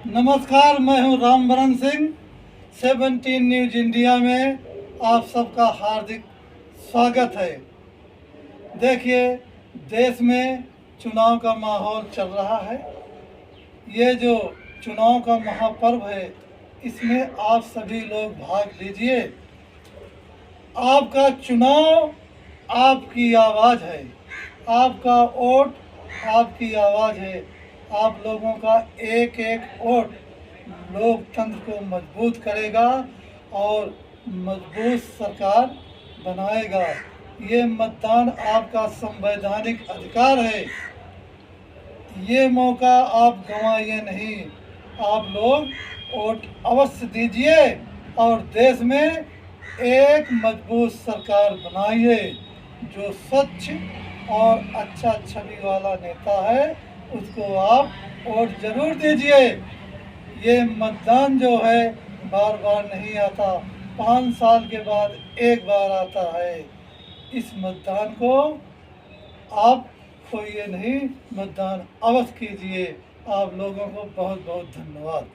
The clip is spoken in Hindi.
नमस्कार, मैं हूं रामबरन सिंह। 17 न्यूज इंडिया में आप सबका हार्दिक स्वागत है। देखिए, देश में चुनाव का माहौल चल रहा है। ये जो चुनाव का महापर्व है, इसमें आप सभी लोग भाग लीजिए। आपका चुनाव आपकी आवाज़ है, आपका वोट आपकी आवाज़ है। आप लोगों का एक एक वोट लोकतंत्र को मजबूत करेगा और मजबूत सरकार बनाएगा। ये मतदान आपका संवैधानिक अधिकार है। ये मौका आप गंवाइए नहीं। आप लोग वोट अवश्य दीजिए और देश में एक मजबूत सरकार बनाइए। जो स्वच्छ और अच्छा छवि वाला नेता है, उसको आप वोट जरूर दीजिए। ये मतदान जो है बार बार नहीं आता, 5 साल के बाद एक बार आता है। इस मतदान को आप खोइए नहीं, मतदान अवश्य कीजिए। आप लोगों को बहुत बहुत धन्यवाद।